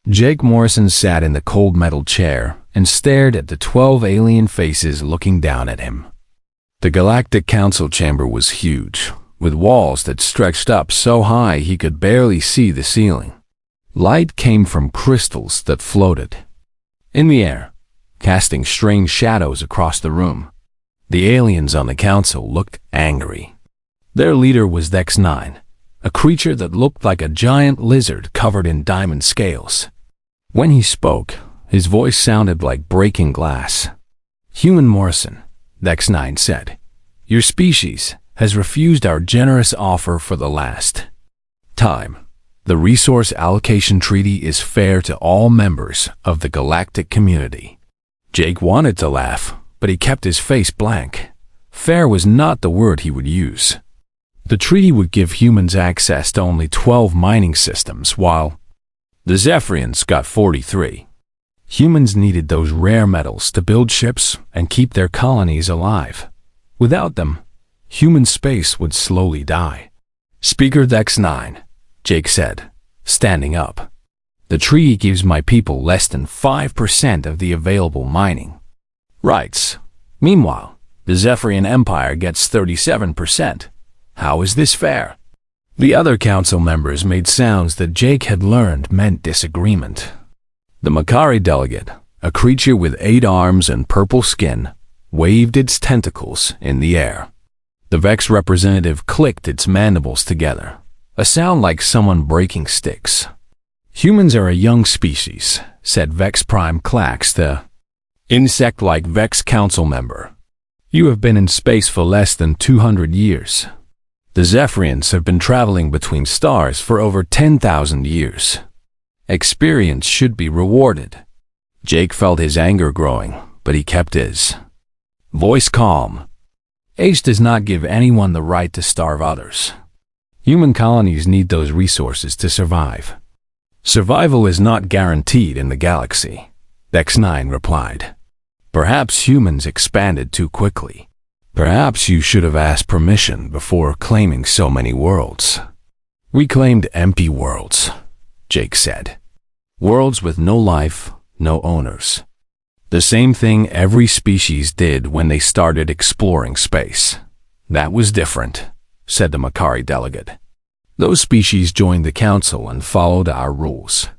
Jake Morrison sat in the cold metal chair and stared at the 12 alien faces looking down at him. The Galactic Council chamber was huge, with walls that stretched up so high he could barely see the ceiling. Light came from crystals that floated in the air, casting strange shadows across the room. The aliens on the council looked angry. Their leader was Dex-9, a creature that looked like a giant lizard covered in diamond scales. When he spoke, his voice sounded like breaking glass. "Human Morrison," Dex-9 said, "your species has refused our generous offer for the last time. The resource allocation treaty is fair to all members of the galactic community." Jake wanted to laugh, but he kept his face blank. Fair was not the word he would use. The treaty would give humans access to only 12 mining systems, while the Zephyrians got 43. Humans needed those rare metals to build ships and keep their colonies alive. Without them, human space would slowly die. "Speaker Dex-9, Jake said, standing up. "The treaty gives my people less than 5% of the available mining rights. Meanwhile, the Zephyrian Empire gets 37%. How is this fair?" The other council members made sounds that Jake had learned meant disagreement. The Makari delegate, a creature with 8 arms and purple skin, waved its tentacles in the air. The Vex representative clicked its mandibles together, a sound like someone breaking sticks. "Humans are a young species," said Vex Prime Clax, the insect-like Vex council member. "You have been in space for less than 200 years. The Zephyrians have been traveling between stars for over 10,000 years. Experience should be rewarded." Jake felt his anger growing, but he kept his voice calm. "Age does not give anyone the right to starve others. Human colonies need those resources to survive. Survival is not guaranteed in the galaxy," Dex-9 replied. "Perhaps humans expanded too quickly. Perhaps you should have asked permission before claiming so many worlds." "We claimed empty worlds," Jake said. "Worlds with no life, no owners. The same thing every species did when they started exploring space." "That was different," said the Makari delegate. "Those species joined the council and followed our rules.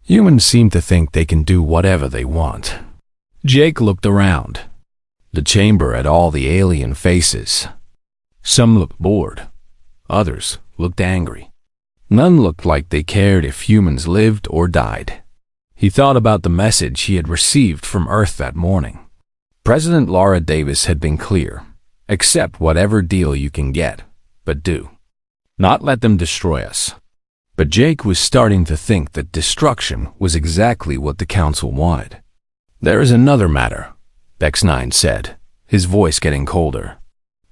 Humans seem to think they can do whatever they want." Jake looked around the chamber at all the alien faces. Some looked bored. Others looked angry. None looked like they cared if humans lived or died. He thought about the message he had received from Earth that morning. President Laura Davis had been clear: accept whatever deal you can get, but do not let them destroy us. But Jake was starting to think that destruction was exactly what the council wanted. "There is another matter," Dex-9 said, his voice getting colder.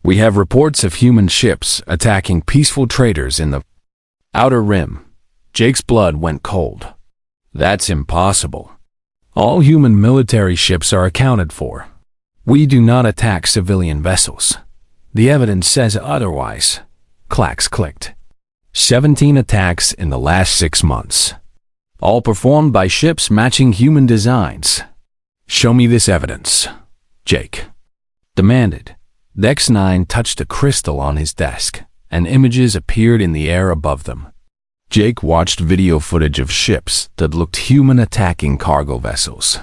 "We have reports of human ships attacking peaceful traders in the Outer Rim." Jake's blood went cold. "That's impossible. All human military ships are accounted for. We do not attack civilian vessels. The evidence says otherwise." Clax clicked. 17 attacks in the last 6 months. All performed by ships matching human designs. "Show me this evidence," Jake demanded. Dex-9 touched a crystal on his desk, and images appeared in the air above them. Jake watched video footage of ships that looked human attacking cargo vessels.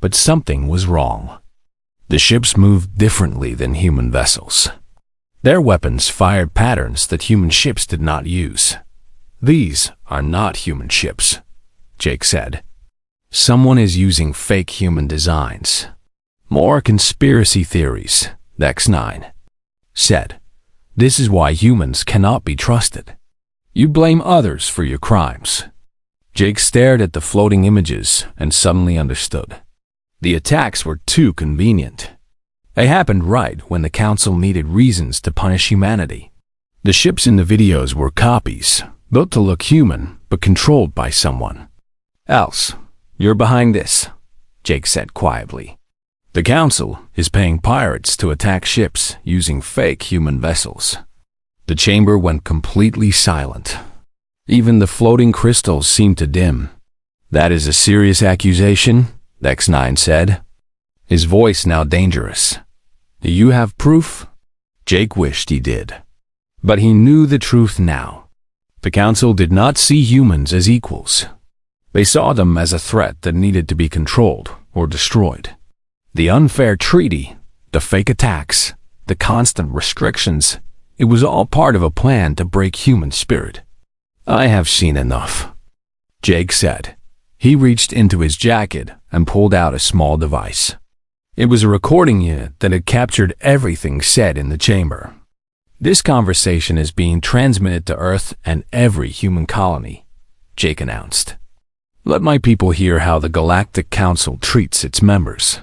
But something was wrong. The ships moved differently than human vessels. Their weapons fired patterns that human ships did not use. "These are not human ships," Jake said. "Someone is using fake human designs." "More conspiracy theories," Dex-9 said. "This is why humans cannot be trusted. You blame others for your crimes." Jake stared at the floating images and suddenly understood. The attacks were too convenient. They happened right when the council needed reasons to punish humanity. The ships in the videos were copies, built to look human, but controlled by someone else. "You're behind this," Jake said quietly. "The council is paying pirates to attack ships using fake human vessels." The chamber went completely silent. Even the floating crystals seemed to dim. That is a serious accusation, X9 said, his voice now dangerous. Do you have proof? Jake wished he did. But he knew the truth now. The council did not see humans as equals. They saw them as a threat that needed to be controlled or destroyed. The unfair treaty, the fake attacks, the constant restrictions, it was all part of a plan to break human spirit. I have seen enough, Jake said. He reached into his jacket and pulled out a small device. It was a recording unit that had captured everything said in the chamber. This conversation is being transmitted to Earth and every human colony, Jake announced. Let my people hear how the Galactic Council treats its members.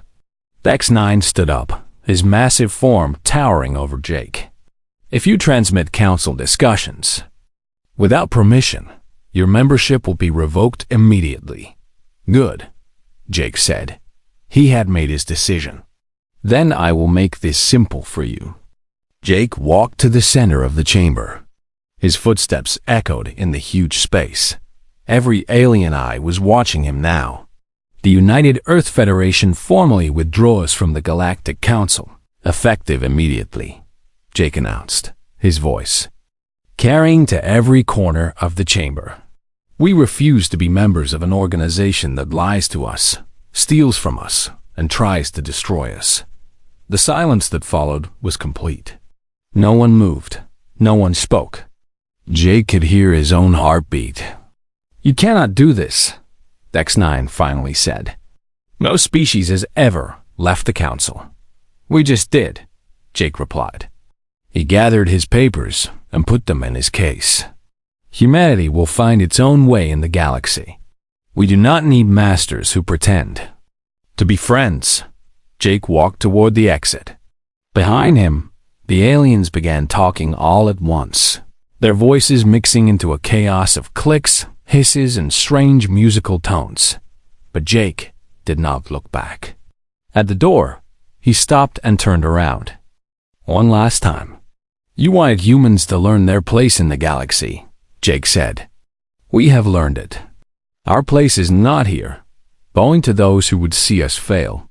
X9 stood up, his massive form towering over Jake. If you transmit council discussions without permission, your membership will be revoked immediately. Good, Jake said. He had made his decision. Then I will make this simple for you. Jake walked to the center of the chamber. His footsteps echoed in the huge space. Every alien eye was watching him now. The United Earth Federation formally withdraws from the Galactic Council, effective immediately, Jake announced, his voice carrying to every corner of the chamber. We refuse to be members of an organization that lies to us, steals from us, and tries to destroy us. The silence that followed was complete. No one moved. No one spoke. Jake could hear his own heartbeat. You cannot do this, X9 finally said. No species has ever left the council. We just did, Jake replied. He gathered his papers and put them in his case. Humanity will find its own way in the galaxy. We do not need masters who pretend to be friends. Jake walked toward the exit. Behind him, the aliens began talking all at once, their voices mixing into a chaos of clicks, hisses, and strange musical tones. But Jake did not look back. At the door, he stopped and turned around. One last time. You wanted humans to learn their place in the galaxy, Jake said. We have learned it. Our place is not here, bowing to those who would see us fail.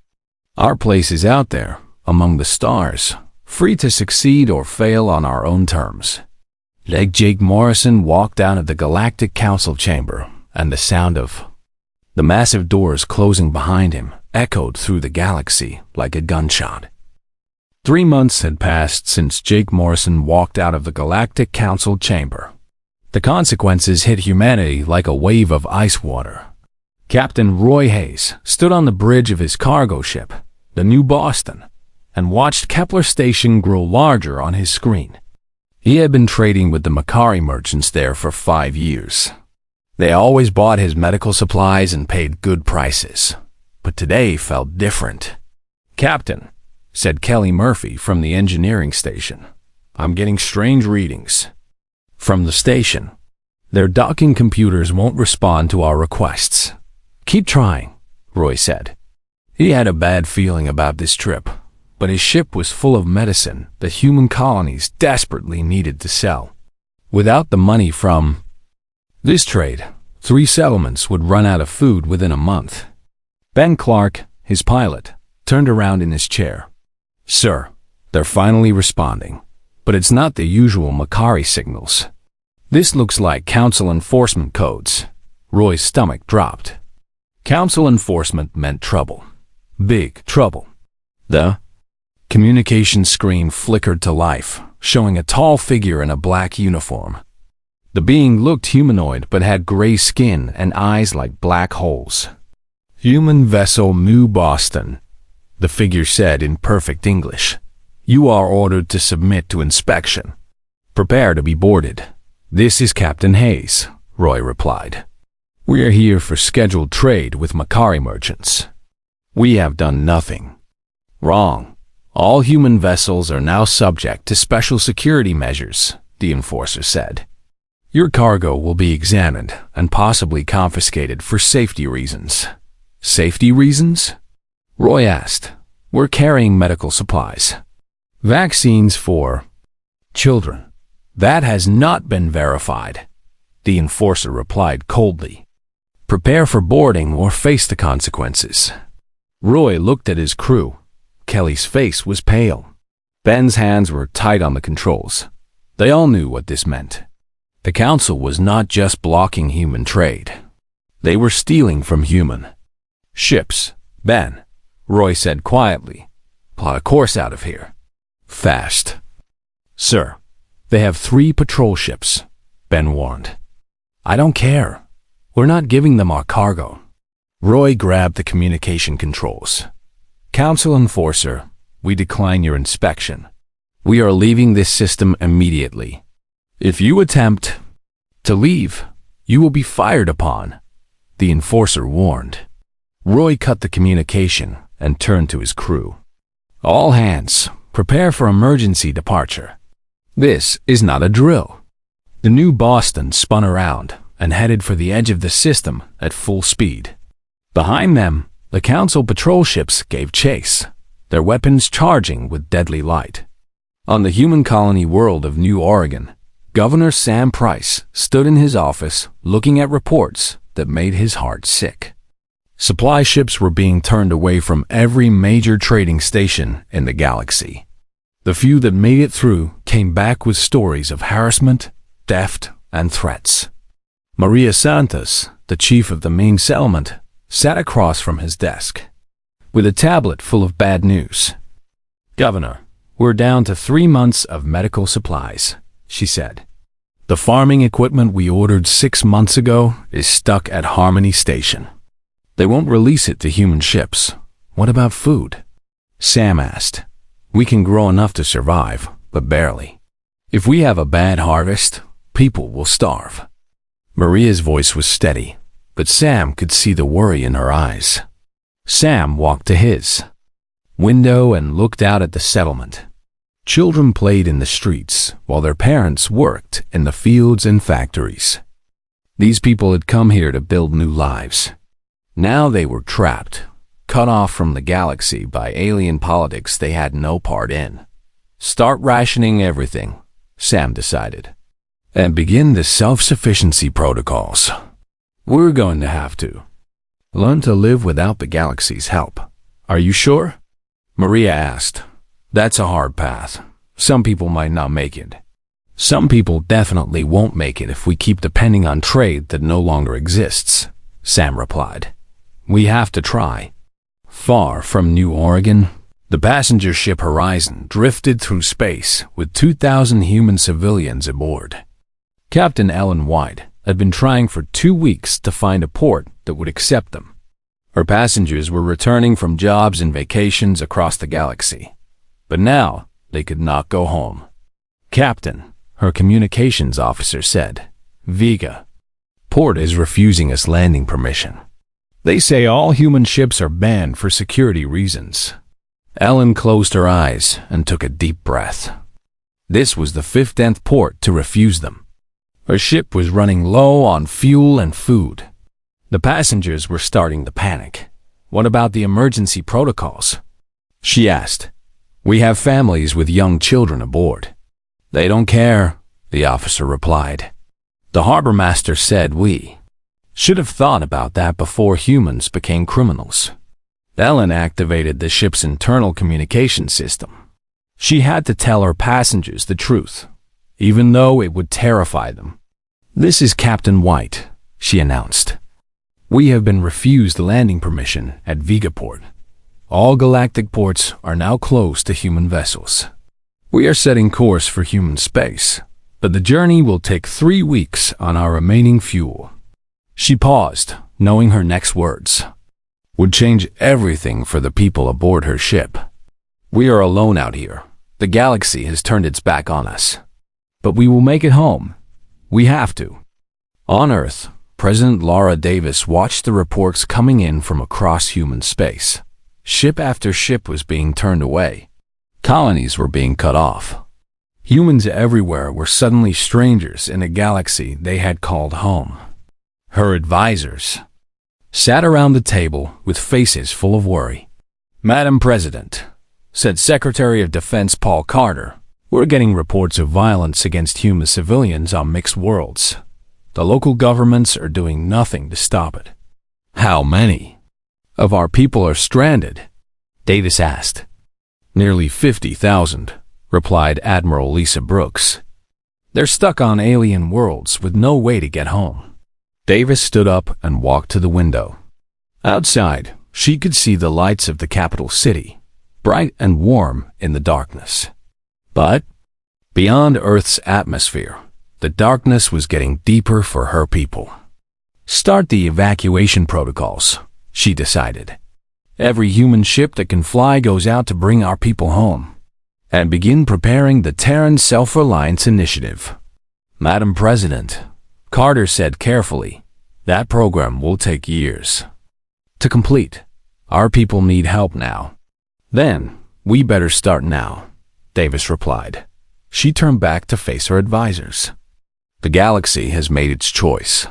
Our place is out there, among the stars, free to succeed or fail on our own terms. Jake Morrison walked out of the Galactic Council chamber, and the sound of the massive doors closing behind him echoed through the galaxy like a gunshot. 3 months had passed since Jake Morrison walked out of the Galactic Council chamber. The consequences hit humanity like a wave of ice water. Captain Roy Hayes stood on the bridge of his cargo ship, the New Boston, and watched Kepler Station grow larger on his screen. He had been trading with the Makari merchants there for 5 years. They always bought his medical supplies and paid good prices. But today felt different. Captain, said Kelly Murphy from the engineering station, I'm getting strange readings. From the station, their docking computers won't respond to our requests. Keep trying, Roy said. He had a bad feeling about this trip, but his ship was full of medicine that human colonies desperately needed to sell. Without the money from this trade, 3 settlements would run out of food within a month. Ben Clark, his pilot, turned around in his chair. Sir, they're finally responding, but it's not the usual Makari signals. This looks like council enforcement codes. Roy's stomach dropped. Council enforcement meant trouble. Big trouble. The communication screen flickered to life, showing a tall figure in a black uniform. The being looked humanoid but had gray skin and eyes like black holes. Human vessel New Boston, the figure said in perfect English. You are ordered to submit to inspection. Prepare to be boarded. This is Captain Hayes, Roy replied. We are here for scheduled trade with Makari merchants. We have done nothing wrong. All human vessels are now subject to special security measures, the enforcer said. Your cargo will be examined and possibly confiscated for safety reasons. Safety reasons? Roy asked. We're carrying medical supplies. Vaccines for children. That has not been verified, the enforcer replied coldly. Prepare for boarding or face the consequences. Roy looked at his crew. Kelly's face was pale. Ben's hands were tight on the controls. They all knew what this meant. The council was not just blocking human trade. They were stealing from human ships. Ben, Roy said quietly, plot a course out of here. Fast. Sir, they have 3 patrol ships, Ben warned. I don't care. We're not giving them our cargo. Roy grabbed the communication controls. Council Enforcer, we decline your inspection. We are leaving this system immediately. If you attempt to leave, you will be fired upon, the Enforcer warned. Roy cut the communication and turned to his crew. All hands, prepare for emergency departure. This is not a drill. The new Boston spun around and headed for the edge of the system at full speed. Behind them, the Council patrol ships gave chase, their weapons charging with deadly light. On the human colony world of New Oregon, Governor Sam Price stood in his office looking at reports that made his heart sick. Supply ships were being turned away from every major trading station in the galaxy. The few that made it through came back with stories of harassment, theft, and threats. Maria Santos, the chief of the main settlement, sat across from his desk with a tablet full of bad news. Governor, we're down to 3 months of medical supplies, she said. The farming equipment we ordered 6 months ago is stuck at Harmony Station. They won't release it to human ships. What about food? Sam asked. We can grow enough to survive, but barely. If we have a bad harvest, people will starve. Maria's voice was steady, but Sam could see the worry in her eyes. Sam walked to his window and looked out at the settlement. Children played in the streets while their parents worked in the fields and factories. These people had come here to build new lives. Now they were trapped, cut off from the galaxy by alien politics they had no part in. Start rationing everything, Sam decided, and begin the self-sufficiency protocols. We're going to have to learn to live without the galaxy's help. Are you sure? Maria asked. That's a hard path. Some people might not make it. Some people definitely won't make it if we keep depending on trade that no longer exists, Sam replied. We have to try. Far from New Oregon, the passenger ship Horizon drifted through space with 2,000 human civilians aboard. Captain Ellen White had been trying for 2 weeks to find a port that would accept them. Her passengers were returning from jobs and vacations across the galaxy. But now they could not go home. Captain, her communications officer said, Vega, port is refusing us landing permission. They say all human ships are banned for security reasons. Ellen closed her eyes and took a deep breath. This was the 15th port to refuse them. Her ship was running low on fuel and food. The passengers were starting to panic. What about the emergency protocols? She asked. We have families with young children aboard. They don't care, the officer replied. The harbor master said we should have thought about that before humans became criminals. Ellen activated the ship's internal communication system. She had to tell her passengers the truth, even though it would terrify them. This is Captain White, she announced. We have been refused landing permission at Vegaport. All galactic ports are now closed to human vessels. We are setting course for human space, but the journey will take 3 weeks on our remaining fuel. She paused, knowing her next words would change everything for the people aboard her ship. We are alone out here. The galaxy has turned its back on us. But we will make it home. We have to. On Earth, President Laura Davis watched the reports coming in from across human space. Ship after ship was being turned away. Colonies were being cut off. Humans everywhere were suddenly strangers in a galaxy they had called home. Her advisors sat around the table with faces full of worry. Madam President, said Secretary of Defense Paul Carter, we're getting reports of violence against human civilians on mixed worlds. The local governments are doing nothing to stop it. How many of our people are stranded? Davis asked. Nearly 50,000, replied Admiral Lisa Brooks. They're stuck on alien worlds with no way to get home. Davis stood up and walked to the window. Outside, she could see the lights of the capital city, bright and warm in the darkness. But beyond Earth's atmosphere, the darkness was getting deeper for her people. Start the evacuation protocols, she decided. Every human ship that can fly goes out to bring our people home. And begin preparing the Terran Self-Reliance Initiative. Madam President, Carter said carefully, that program will take years to complete. Our people need help now. Then, we better start now, Davis replied. She turned back to face her advisors. The galaxy has made its choice.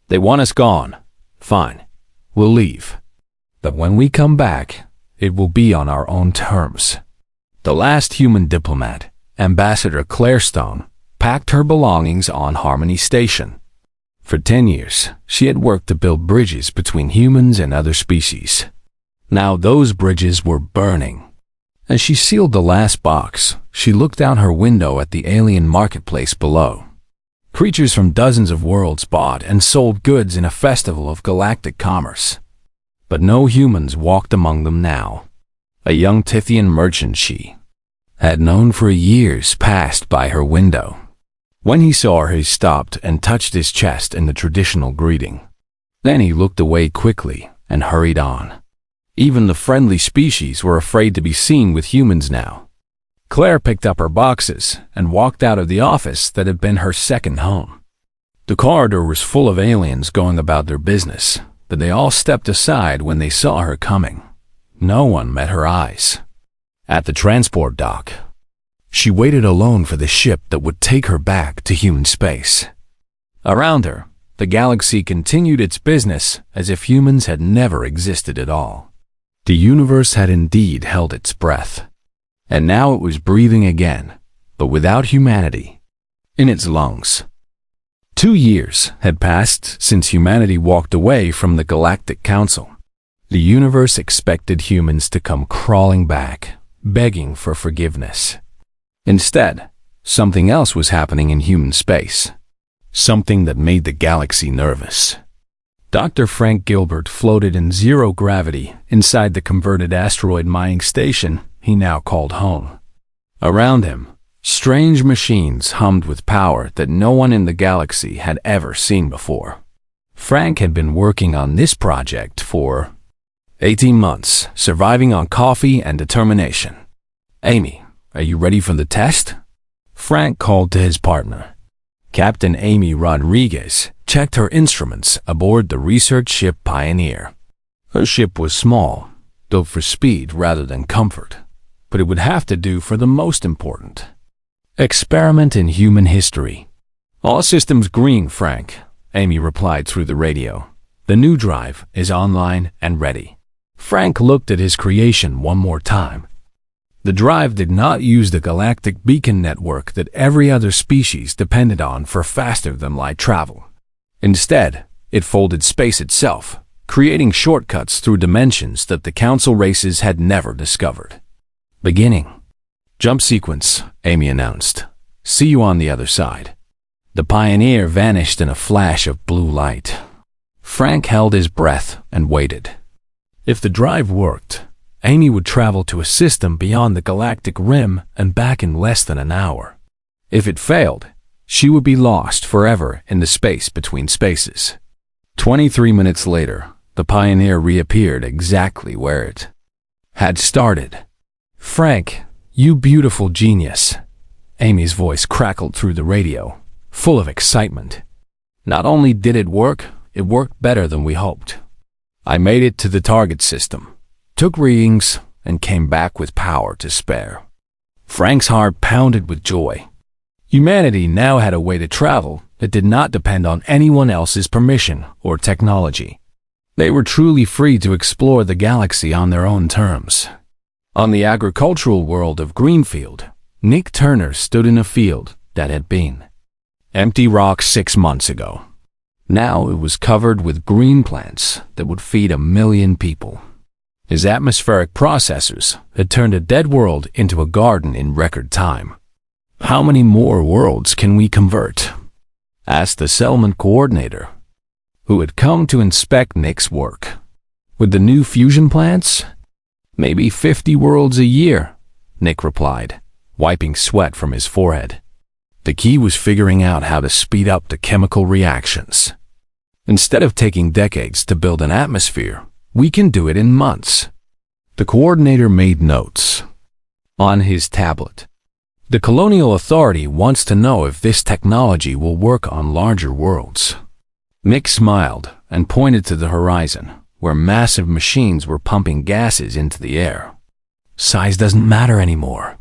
They want us gone. Fine. We'll leave. But when we come back, it will be on our own terms. The last human diplomat, Ambassador Claire Stone, packed her belongings on Harmony Station. For 10 years, she had worked to build bridges between humans and other species. Now those bridges were burning. As she sealed the last box, she looked out her window at the alien marketplace below. Creatures from dozens of worlds bought and sold goods in a festival of galactic commerce. But no humans walked among them now. A young Tithian merchant she had known for years passed by her window. When he saw her, he stopped and touched his chest in the traditional greeting. Then he looked away quickly and hurried on. Even the friendly species were afraid to be seen with humans now. Claire picked up her boxes and walked out of the office that had been her second home. The corridor was full of aliens going about their business, but they all stepped aside when they saw her coming. No one met her eyes. At the transport dock, she waited alone for the ship that would take her back to human space. Around her, the galaxy continued its business as if humans had never existed at all. The universe had indeed held its breath, and now it was breathing again, but without humanity in its lungs. 2 years had passed since humanity walked away from the Galactic Council. The universe expected humans to come crawling back, begging for forgiveness. Instead, something else was happening in human space, something that made the galaxy nervous. Dr. Frank Gilbert floated in zero gravity inside the converted asteroid mining station he now called home. Around him, strange machines hummed with power that no one in the galaxy had ever seen before. Frank had been working on this project for 18 months, surviving on coffee and determination. Amy, are you ready for the test? Frank called to his partner. Captain Amy Rodriguez checked her instruments aboard the research ship Pioneer. Her ship was small, built for speed rather than comfort, but it would have to do for the most important experiment in human history. All systems green, Frank, Amy replied through the radio. The new drive is online and ready. Frank looked at his creation one more time. The drive did not use the galactic beacon network that every other species depended on for faster-than-light travel. Instead, it folded space itself, creating shortcuts through dimensions that the Council races had never discovered. Beginning. Jump sequence, Amy announced. See you on the other side. The Pioneer vanished in a flash of blue light. Frank held his breath and waited. If the drive worked, Amy would travel to a system beyond the galactic rim and back in less than an hour. If it failed, she would be lost forever in the space between spaces. 23 minutes later, the Pioneer reappeared exactly where it had started. Frank, you beautiful genius. Amy's voice crackled through the radio, full of excitement. Not only did it worked better than we hoped. I made it to the target system, took readings, and came back with power to spare. Frank's heart pounded with joy. Humanity now had a way to travel that did not depend on anyone else's permission or technology. They were truly free to explore the galaxy on their own terms. On the agricultural world of Greenfield, Nick Turner stood in a field that had been empty rock 6 months ago. Now it was covered with green plants that would feed 1 million people. His atmospheric processors had turned a dead world into a garden in record time. "How many more worlds can we convert?" asked the settlement coordinator, who had come to inspect Nick's work. "With the new fusion plants? Maybe 50 worlds a year," Nick replied, wiping sweat from his forehead. The key was figuring out how to speed up the chemical reactions. Instead of taking decades to build an atmosphere, we can do it in months. The coordinator made notes on his tablet. "The Colonial Authority wants to know if this technology will work on larger worlds." Nick smiled and pointed to the horizon, where massive machines were pumping gases into the air. "Size doesn't matter anymore.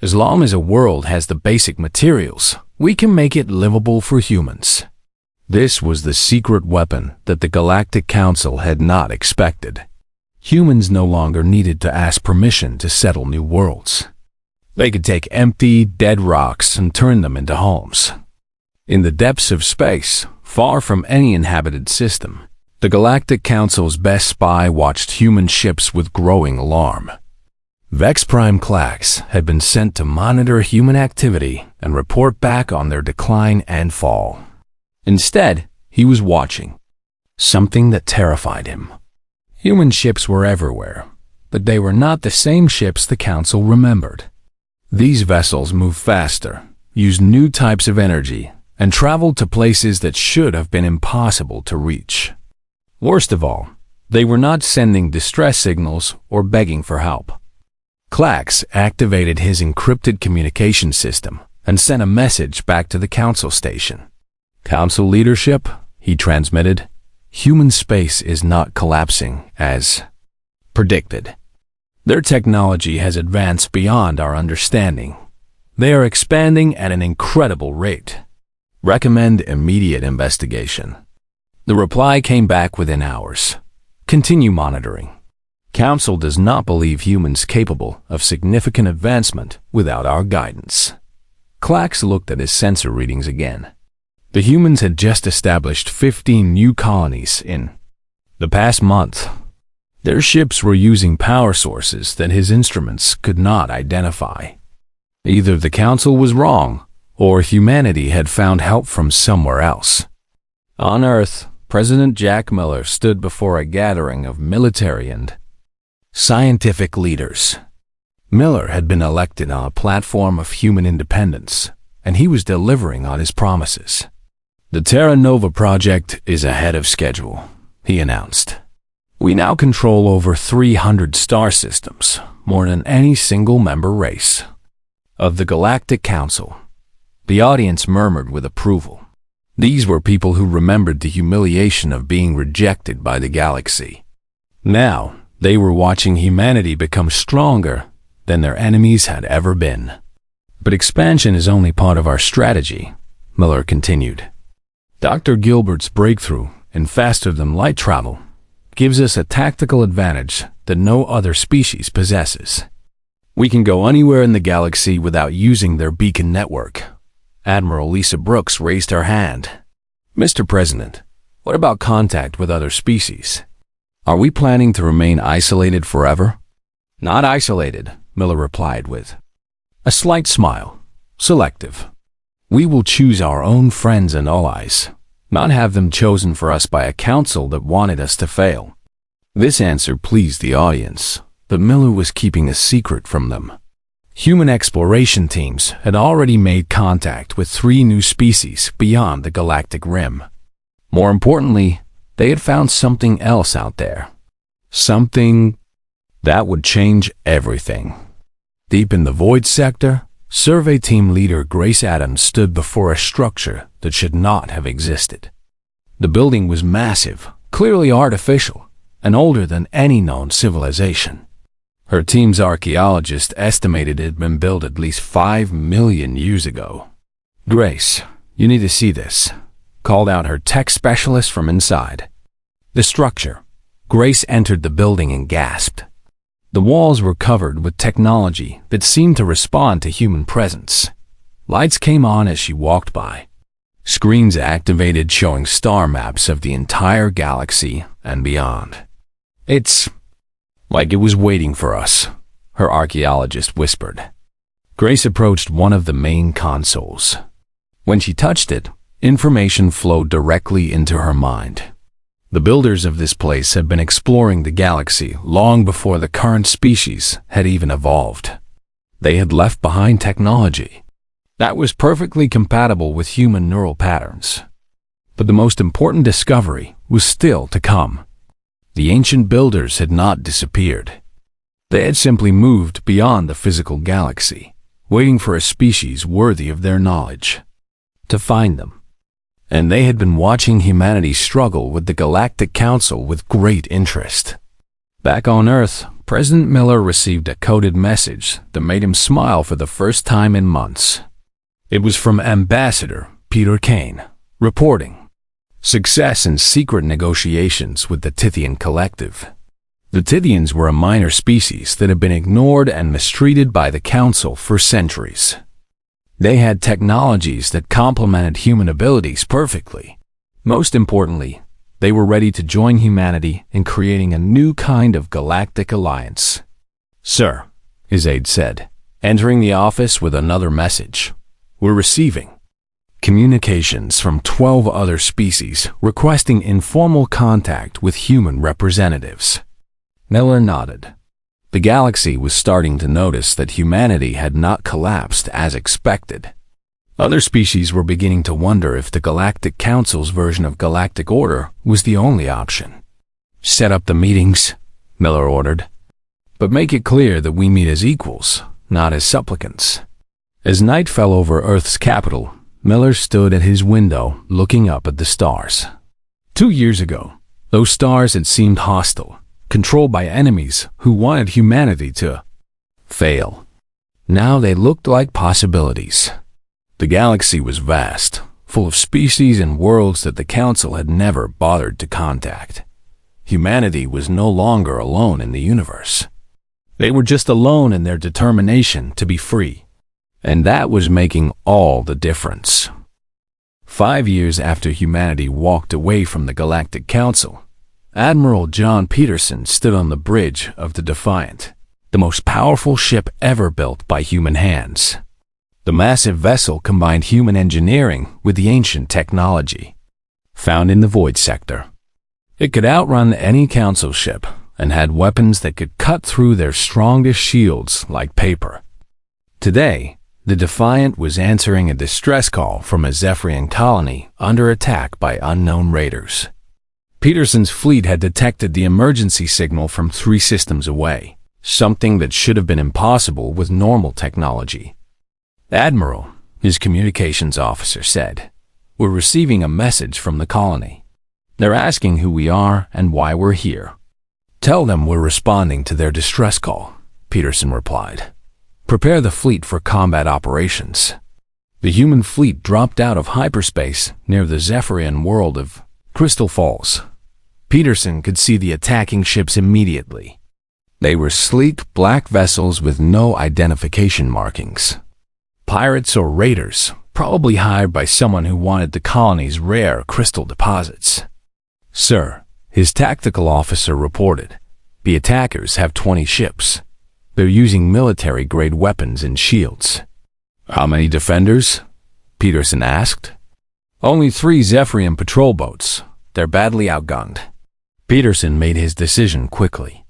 As long as a world has the basic materials, we can make it livable for humans." This was the secret weapon that the Galactic Council had not expected. Humans no longer needed to ask permission to settle new worlds. They could take empty, dead rocks and turn them into homes. In the depths of space, far from any inhabited system, the Galactic Council's best spy watched human ships with growing alarm. Vex Prime Clax had been sent to monitor human activity and report back on their decline and fall. Instead, he was watching something that terrified him. Human ships were everywhere, but they were not the same ships the Council remembered. These vessels moved faster, used new types of energy, and traveled to places that should have been impossible to reach. Worst of all, they were not sending distress signals or begging for help. Clax activated his encrypted communication system and sent a message back to the Council station. "Council leadership," he transmitted, "human space is not collapsing as predicted. Their technology has advanced beyond our understanding. They are expanding at an incredible rate. Recommend immediate investigation." The reply came back within hours. "Continue monitoring. Council does not believe humans capable of significant advancement without our guidance." Clax looked at his sensor readings again. The humans had just established 15 new colonies in the past month. Their ships were using power sources that his instruments could not identify. Either the Council was wrong, or humanity had found help from somewhere else. On Earth, President Jack Miller stood before a gathering of military and scientific leaders. Miller had been elected on a platform of human independence, and he was delivering on his promises. "The Terra Nova project is ahead of schedule," he announced. "We now control over 300 star systems, more than any single member race of the Galactic Council." The audience murmured with approval. These were people who remembered the humiliation of being rejected by the galaxy. Now, they were watching humanity become stronger than their enemies had ever been. "But expansion is only part of our strategy," Miller continued. "Dr. Gilbert's breakthrough in faster-than-light travel gives us a tactical advantage that no other species possesses. We can go anywhere in the galaxy without using their beacon network." Admiral Lisa Brooks raised her hand. "Mr. President, what about contact with other species? Are we planning to remain isolated forever?" "Not isolated," Miller replied with a slight smile. "Selective. We will choose our own friends and allies, not have them chosen for us by a council that wanted us to fail." This answer pleased the audience, but Miller was keeping a secret from them. Human exploration teams had already made contact with 3 new species beyond the galactic rim. More importantly, they had found something else out there. Something that would change everything. Deep in the void sector, survey team leader Grace Adams stood before a structure that should not have existed. The building was massive, clearly artificial, and older than any known civilization. Her team's archaeologists estimated it had been built at least 5 million years ago. "Grace, you need to see this," called out her tech specialist from inside. The structure. Grace entered the building and gasped. The walls were covered with technology that seemed to respond to human presence. Lights came on as she walked by. Screens activated showing star maps of the entire galaxy and beyond. "It's like it was waiting for us," her archaeologist whispered. Grace approached one of the main consoles. When she touched it, information flowed directly into her mind. The builders of this place had been exploring the galaxy long before the current species had even evolved. They had left behind technology that was perfectly compatible with human neural patterns. But the most important discovery was still to come. The ancient builders had not disappeared. They had simply moved beyond the physical galaxy, waiting for a species worthy of their knowledge to find them. And they had been watching humanity struggle with the Galactic Council with great interest. Back on Earth, President Miller received a coded message that made him smile for the first time in months. It was from Ambassador Peter Kane, reporting success in secret negotiations with the Tithian Collective. The Tithians were a minor species that had been ignored and mistreated by the Council for centuries. They had technologies that complemented human abilities perfectly. Most importantly, they were ready to join humanity in creating a new kind of galactic alliance. "Sir," his aide said, entering the office with another message. "We're receiving communications from 12 other species requesting informal contact with human representatives." Miller nodded. The galaxy was starting to notice that humanity had not collapsed as expected. Other species were beginning to wonder if the Galactic Council's version of galactic order was the only option. "Set up the meetings," Miller ordered. "But make it clear that we meet as equals, not as supplicants." As night fell over Earth's capital, Miller stood at his window looking up at the stars. 2 years ago, those stars had seemed hostile, controlled by enemies who wanted humanity to fail. Now they looked like possibilities. The galaxy was vast, full of species and worlds that the Council had never bothered to contact. Humanity was no longer alone in the universe. They were just alone in their determination to be free. And that was making all the difference. 5 years after humanity walked away from the Galactic Council, Admiral John Peterson stood on the bridge of the Defiant, the most powerful ship ever built by human hands. The massive vessel combined human engineering with the ancient technology found in the Void Sector. It could outrun any Council ship and had weapons that could cut through their strongest shields like paper. Today, the Defiant was answering a distress call from a Zephyrian colony under attack by unknown raiders. Peterson's fleet had detected the emergency signal from 3 systems away, something that should have been impossible with normal technology. "Admiral," his communications officer said, "we're receiving a message from the colony. They're asking who we are and why we're here." "Tell them we're responding to their distress call," Peterson replied. "Prepare the fleet for combat operations." The human fleet dropped out of hyperspace near the Zephyrian world of Crystal Falls. Peterson could see the attacking ships immediately. They were sleek black vessels with no identification markings. Pirates or raiders, probably hired by someone who wanted the colony's rare crystal deposits. "Sir," his tactical officer reported, "the attackers have 20 ships. They're using military-grade weapons and shields." "How many defenders?" Peterson asked. "Only 3 Zephyrian patrol boats. They're badly outgunned." Peterson made his decision quickly.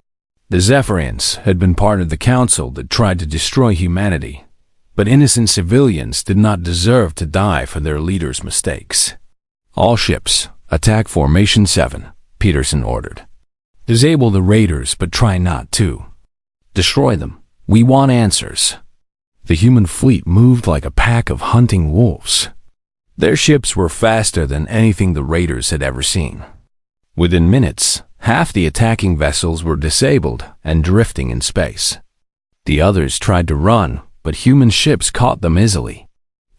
The Zephyrians had been part of the Council that tried to destroy humanity, but innocent civilians did not deserve to die for their leaders' mistakes. "All ships, attack Formation 7, Peterson ordered. "Disable the raiders, but try not to. Destroy them. We want answers." The human fleet moved like a pack of hunting wolves. Their ships were faster than anything the raiders had ever seen. Within minutes, half the attacking vessels were disabled and drifting in space. The others tried to run, but human ships caught them easily.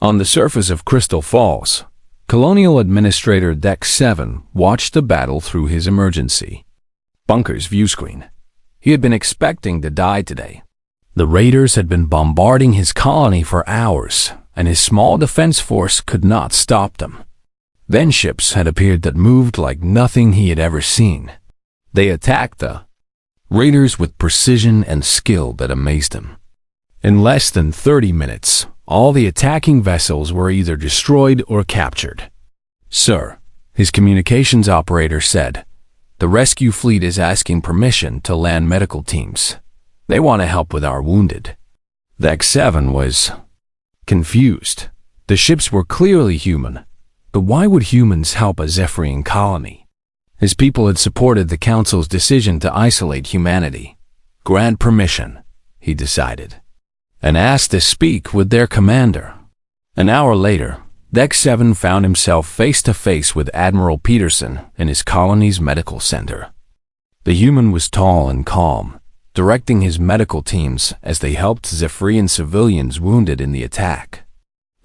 On the surface of Crystal Falls, Colonial Administrator Deck 7 watched the battle through his emergency bunker's viewscreen. He had been expecting to die today. The raiders had been bombarding his colony for hours, and his small defense force could not stop them. Then ships had appeared that moved like nothing he had ever seen. They attacked the raiders with precision and skill that amazed him. In less than 30 minutes, all the attacking vessels were either destroyed or captured. "Sir," his communications operator said, "the rescue fleet is asking permission to land medical teams. They want to help with our wounded." Dex 7 was confused. The ships were clearly human, but why would humans help a Zephyrian colony? His people had supported the Council's decision to isolate humanity. Grant permission, he decided, and asked to speak with their commander. An hour later, Dex 7 found himself face to face with Admiral Peterson in his colony's medical center. The human was tall and calm, directing his medical teams as they helped Zephyrian civilians wounded in the attack.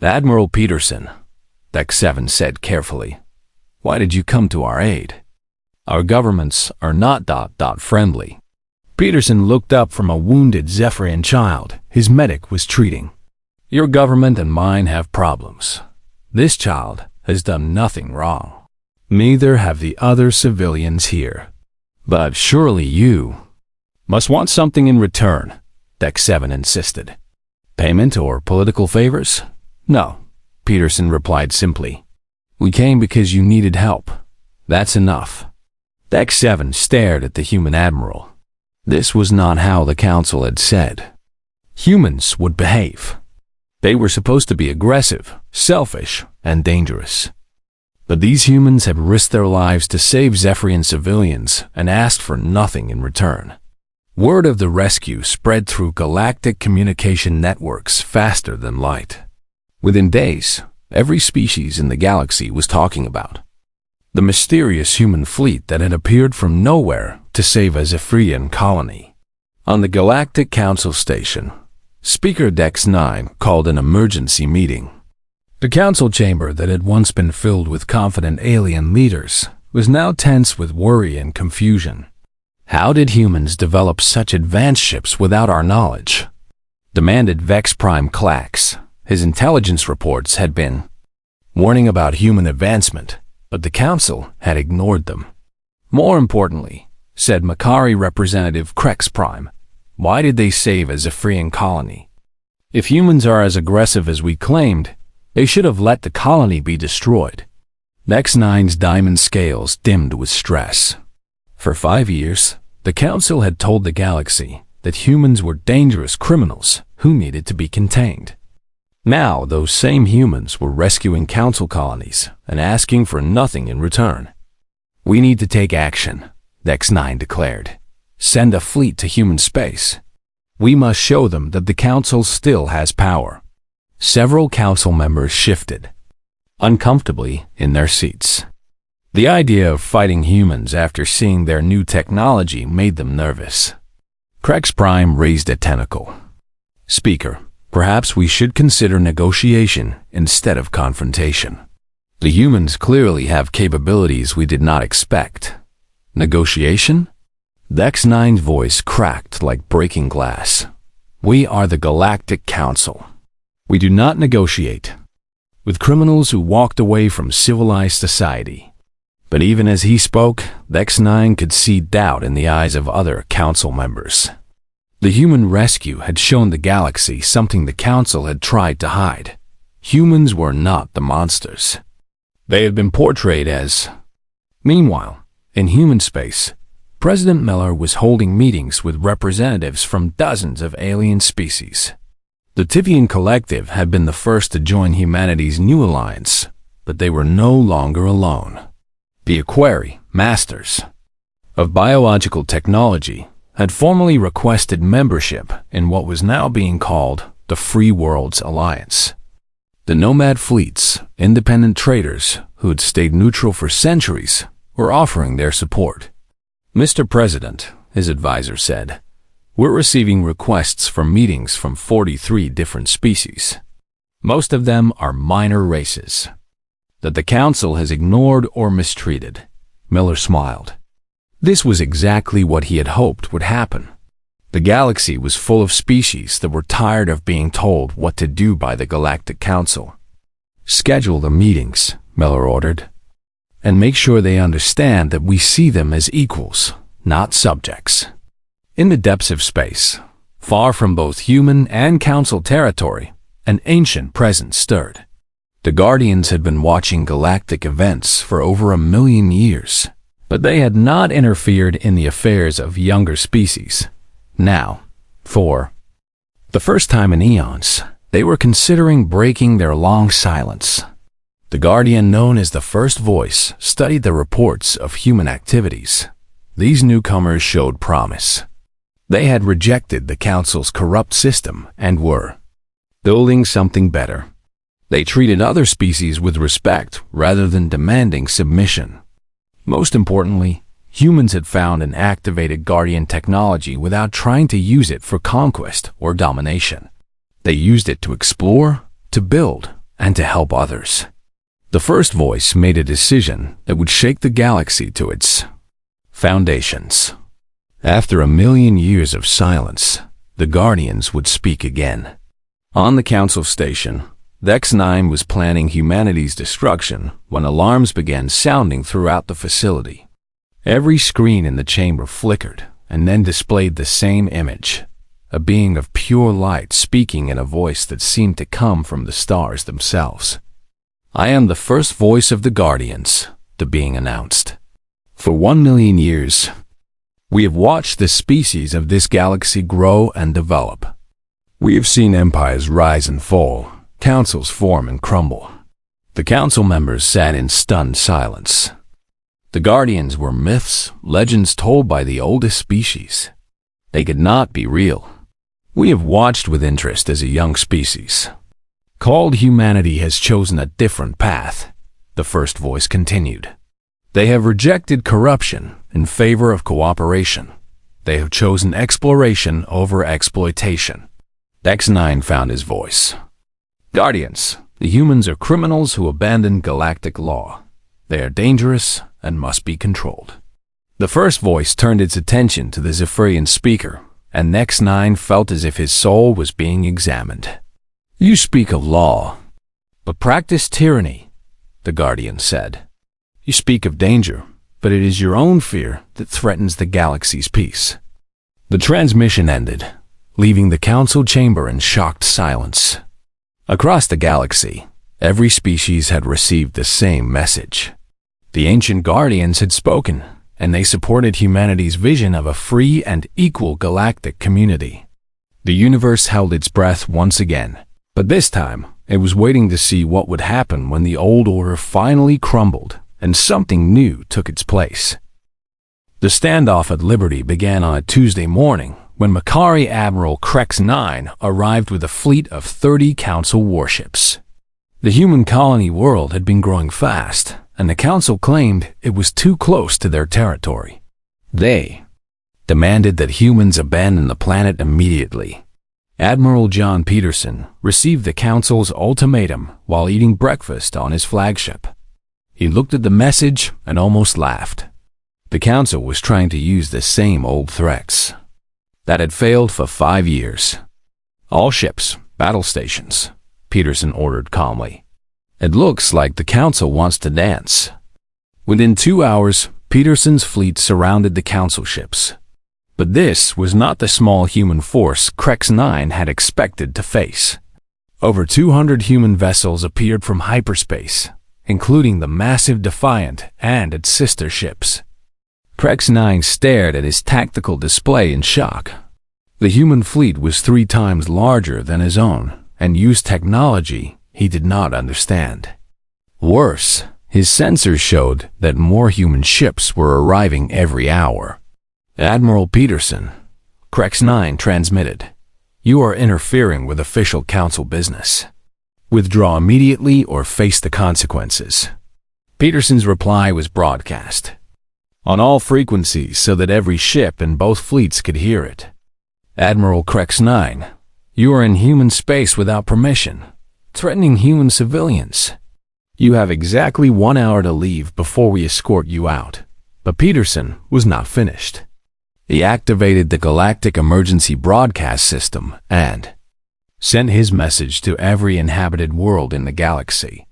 "Admiral Peterson," Dex 7 said carefully, "why did you come to our aid? Our governments are not friendly." Peterson looked up from a wounded Zephyrian child his medic was treating. "Your government and mine have problems. This child has done nothing wrong. Neither have the other civilians here. But surely you must want something in return," Dex 7 insisted. "Payment or political favors?" "No," Peterson replied simply. "We came because you needed help. That's enough." Dex 7 stared at the human admiral. This was not how the Council had said humans would behave. They were supposed to be aggressive, selfish, and dangerous. But these humans had risked their lives to save Zephyrian civilians and asked for nothing in return. Word of the rescue spread through galactic communication networks faster than light. Within days, every species in the galaxy was talking about the mysterious human fleet that had appeared from nowhere to save a Zephyrian colony. On the Galactic Council station, Speaker Dex 9 called an emergency meeting. The council chamber that had once been filled with confident alien leaders was now tense with worry and confusion. How did humans develop such advanced ships without our knowledge? Demanded Vex Prime Clax. His intelligence reports had been warning about human advancement, but the council had ignored them. More importantly, said Makari Representative Crex Prime, why did they save a Zephyrian colony? If humans are as aggressive as we claimed, they should have let the colony be destroyed. Dex 9's diamond scales dimmed with stress. For 5 years, the Council had told the galaxy that humans were dangerous criminals who needed to be contained. Now, those same humans were rescuing Council colonies and asking for nothing in return. "We need to take action," Dex 9 declared. "Send a fleet to human space. We must show them that the Council still has power." Several Council members shifted uncomfortably in their seats. The idea of fighting humans after seeing their new technology made them nervous. Crex Prime raised a tentacle. "Speaker, perhaps we should consider negotiation instead of confrontation. The humans clearly have capabilities we did not expect." "Negotiation?" Dex 9's voice cracked like breaking glass. "We are the Galactic Council. We do not negotiate with criminals who walked away from civilized society." But even as he spoke, Dex 9 could see doubt in the eyes of other Council members. The human rescue had shown the galaxy something the Council had tried to hide. Humans were not the monsters. They had been portrayed as. Meanwhile, in human space, President Miller was holding meetings with representatives from dozens of alien species. The Tivian Collective had been the first to join humanity's new alliance, but they were no longer alone. The Aquari Masters of Biological Technology had formally requested membership in what was now being called the Free Worlds Alliance. The nomad fleets, independent traders who had stayed neutral for centuries, were offering their support. "Mr. President," his advisor said, "we're receiving requests for meetings from 43 different species. Most of them are minor races that the Council has ignored or mistreated." Miller smiled. This was exactly what he had hoped would happen. The galaxy was full of species that were tired of being told what to do by the Galactic Council. "Schedule the meetings," Miller ordered, "and make sure they understand that we see them as equals, not subjects." In the depths of space, far from both human and council territory, an ancient presence stirred. The Guardians had been watching galactic events for over 1,000,000 years, but they had not interfered in the affairs of younger species. Now, for the first time in eons, they were considering breaking their long silence. The Guardian, known as the First Voice, studied the reports of human activities. These newcomers showed promise. They had rejected the Council's corrupt system and were building something better. They treated other species with respect rather than demanding submission. Most importantly, humans had found and activated Guardian technology without trying to use it for conquest or domination. They used it to explore, to build, and to help others. The First Voice made a decision that would shake the galaxy to its foundations. After 1,000,000 years of silence, the Guardians would speak again. On the Council station, X9 was planning humanity's destruction when alarms began sounding throughout the facility. Every screen in the chamber flickered and then displayed the same image, a being of pure light speaking in a voice that seemed to come from the stars themselves. "I am the first voice of the Guardians," the being announced. "For 1,000,000 years, we have watched the species of this galaxy grow and develop. We have seen empires rise and fall, councils form and crumble." The council members sat in stunned silence. The Guardians were myths, legends told by the oldest species. They could not be real. "We have watched with interest as a young species. Called humanity has chosen a different path," the First Voice continued. "They have rejected corruption in favor of cooperation. They have chosen exploration over exploitation." X9 found his voice. "Guardians, the humans are criminals who abandon galactic law. They are dangerous and must be controlled." The First Voice turned its attention to the Zephyrian speaker, and X9 felt as if his soul was being examined. "You speak of law, but practice tyranny," the Guardian said. "You speak of danger, but it is your own fear that threatens the galaxy's peace." The transmission ended, leaving the council chamber in shocked silence. Across the galaxy, every species had received the same message. The ancient Guardians had spoken, and they supported humanity's vision of a free and equal galactic community. The universe held its breath once again, but this time it was waiting to see what would happen when the old order finally crumbled and something new took its place. The standoff at Liberty began on a Tuesday morning when Makari Admiral Krex-9 arrived with a fleet of 30 Council warships. The human colony world had been growing fast, and the Council claimed it was too close to their territory. They demanded that humans abandon the planet immediately. Admiral John Peterson received the Council's ultimatum while eating breakfast on his flagship. He looked at the message and almost laughed. The Council was trying to use the same old threats that had failed for 5 years. "All ships, battle stations," Peterson ordered calmly. "It looks like the Council wants to dance." Within 2 hours, Peterson's fleet surrounded the Council ships. But this was not the small human force Krex-9 had expected to face. Over 200 human vessels appeared from hyperspace, including the massive Defiant and its sister ships. Krex-9 stared at his tactical display in shock. The human fleet was 3 times larger than his own and used technology he did not understand. Worse, his sensors showed that more human ships were arriving every hour. "Admiral Peterson," Krex-9 transmitted, "you are interfering with official Council business. Withdraw immediately or face the consequences." Peterson's reply was broadcast on all frequencies so that every ship in both fleets could hear it. "Admiral Krex-9, you are in human space without permission, threatening human civilians. You have exactly 1 hour to leave before we escort you out." But Peterson was not finished. He activated the Galactic Emergency Broadcast System and sent his message to every inhabited world in the galaxy.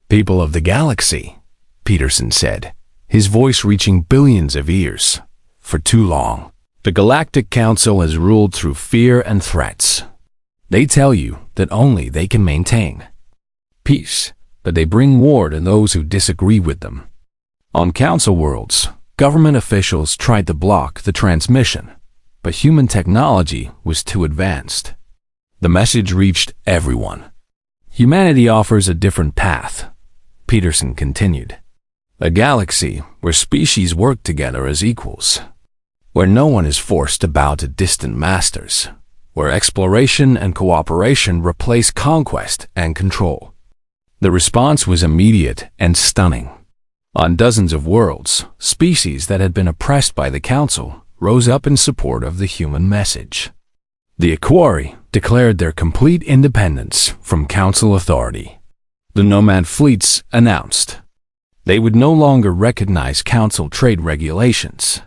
"People of the galaxy," Peterson said, his voice reaching billions of ears. "For too long, the Galactic Council has ruled through fear and threats. They tell you that only they can maintain peace, but they bring war to those who disagree with them. On Council worlds, government officials tried to block the transmission, but human technology was too advanced. The message reached everyone. Humanity offers a different path," Peterson continued. "A galaxy where species work together as equals, where no one is forced to bow to distant masters, where exploration and cooperation replace conquest and control." The response was immediate and stunning. On dozens of worlds, species that had been oppressed by the Council rose up in support of the human message. The Equari declared their complete independence from Council authority. The Nomad fleets announced they would no longer recognize Council trade regulations.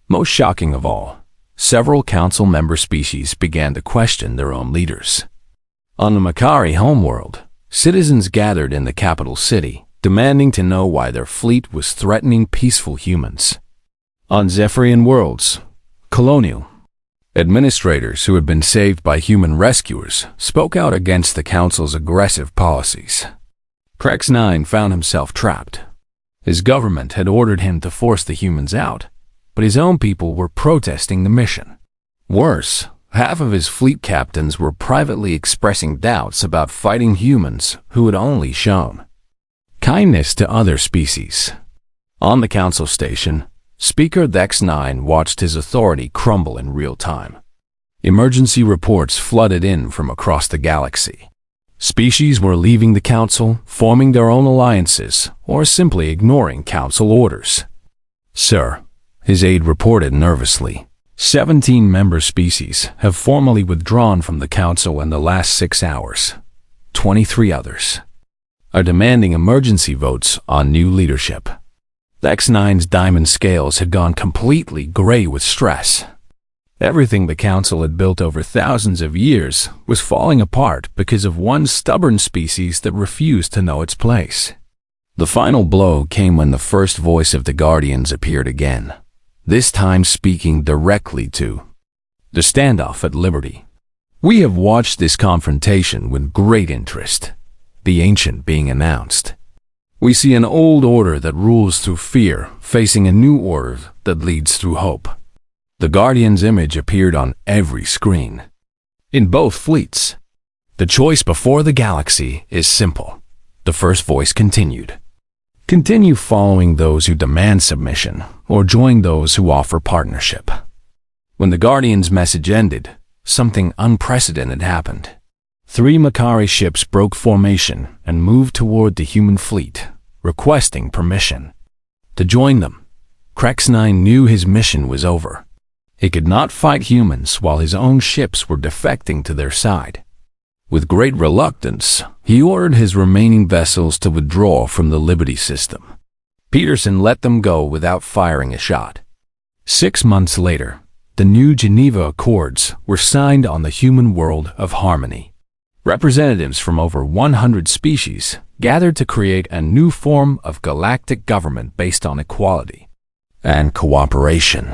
Most shocking of all, several Council member species began to question their own leaders. On the Makari homeworld, citizens gathered in the capital city, demanding to know why their fleet was threatening peaceful humans. On Zephyrian worlds, colonial administrators who had been saved by human rescuers spoke out against the Council's aggressive policies. Crex 9 found himself trapped. His government had ordered him to force the humans out, but his own people were protesting the mission. Worse, half of his fleet captains were privately expressing doubts about fighting humans who had only shown kindness to other species. On the Council station, Speaker Dex9 watched his authority crumble in real time. Emergency reports flooded in from across the galaxy. Species were leaving the Council, forming their own alliances, or simply ignoring Council orders. "Sir," his aide reported nervously, 17 member species have formally withdrawn from the Council in the last 6 hours. 23 others are demanding emergency votes on new leadership. X9's diamond scales had gone completely gray with stress. Everything the Council had built over thousands of years was falling apart because of one stubborn species that refused to know its place. The final blow came when the first voice of the Guardians appeared again, this time speaking directly to the standoff at Liberty. "We have watched this confrontation with great interest," the Ancient being announced. "We see an old order that rules through fear, facing a new order that leads through hope." The Guardian's image appeared on every screen. In both fleets, the choice before the galaxy is simple, the first voice continued. Continue following those who demand submission, or join those who offer partnership. When the Guardian's message ended, something unprecedented happened. 3 Makari ships broke formation and moved toward the human fleet, requesting permission to join them. Crex 9 knew his mission was over. He could not fight humans while his own ships were defecting to their side. With great reluctance, he ordered his remaining vessels to withdraw from the Liberty system. Peterson let them go without firing a shot. 6 months later, the new Geneva Accords were signed on the human world of Harmony. Representatives from over 100 species gathered to create a new form of galactic government based on equality and cooperation.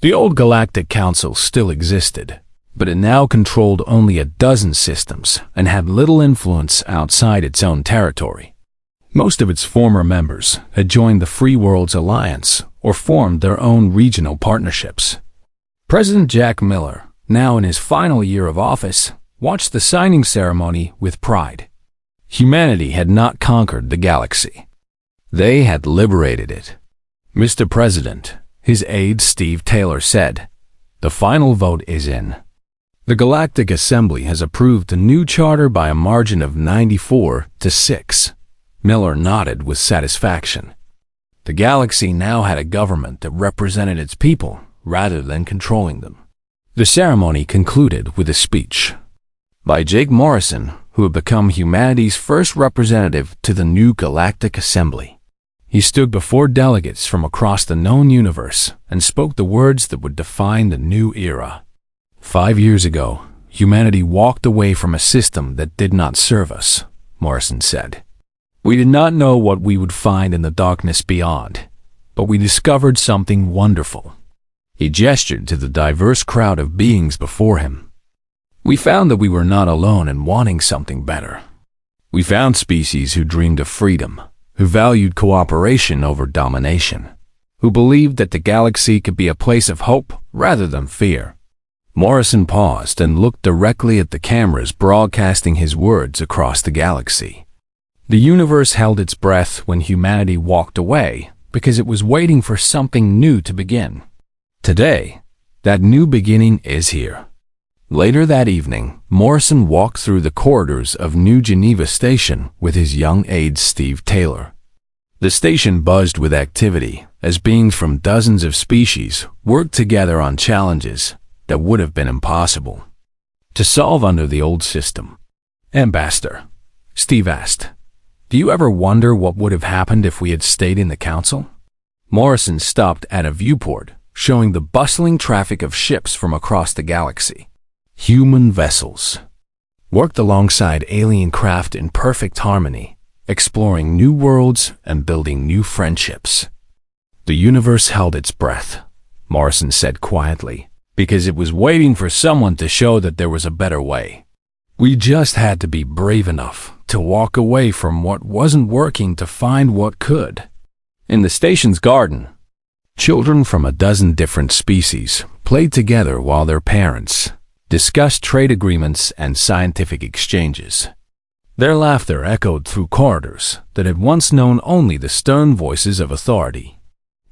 The old Galactic Council still existed, but it now controlled only a dozen systems and had little influence outside its own territory. Most of its former members had joined the Free Worlds Alliance or formed their own regional partnerships. President Jack Miller, now in his final year of office, watched the signing ceremony with pride. Humanity had not conquered the galaxy. They had liberated it. "Mr. President," his aide Steve Taylor said, "the final vote is in. The Galactic Assembly has approved a new charter by a margin of 94-6. Miller nodded with satisfaction. The galaxy now had a government that represented its people rather than controlling them. The ceremony concluded with a speech by Jake Morrison, who had become humanity's first representative to the new Galactic Assembly. He stood before delegates from across the known universe and spoke the words that would define the new era. 5 years ago, humanity walked away from a system that did not serve us, Morrison said. We did not know what we would find in the darkness beyond, but we discovered something wonderful. He gestured to the diverse crowd of beings before him. We found that we were not alone in wanting something better. We found species who dreamed of freedom, who valued cooperation over domination, who believed that the galaxy could be a place of hope rather than fear. Morrison paused and looked directly at the cameras broadcasting his words across the galaxy. The universe held its breath when humanity walked away because it was waiting for something new to begin. Today, that new beginning is here. Later that evening, Morrison walked through the corridors of New Geneva Station with his young aide Steve Taylor. The station buzzed with activity as beings from dozens of species worked together on challenges that would have been impossible to solve under the old system. Ambassador, Steve asked, do you ever wonder what would have happened if we had stayed in the council? Morrison stopped at a viewport, showing the bustling traffic of ships from across the galaxy. Human vessels worked alongside alien craft in perfect harmony, exploring new worlds and building new friendships. The universe held its breath, Morrison said quietly, because it was waiting for someone to show that there was a better way. We just had to be brave enough to walk away from what wasn't working to find what could. In the station's garden, children from a dozen different species played together while their parents discussed trade agreements and scientific exchanges. Their laughter echoed through corridors that had once known only the stern voices of authority.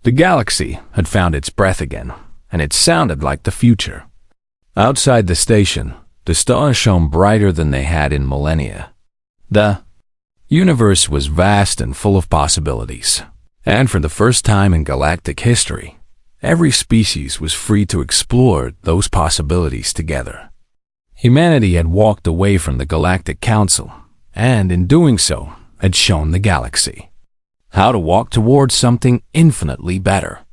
The galaxy had found its breath again, and it sounded like the future. Outside the station, the stars shone brighter than they had in millennia. The universe was vast and full of possibilities, and for the first time in galactic history, every species was free to explore those possibilities together. Humanity had walked away from the Galactic Council, and in doing so, had shown the galaxy how to walk towards something infinitely better.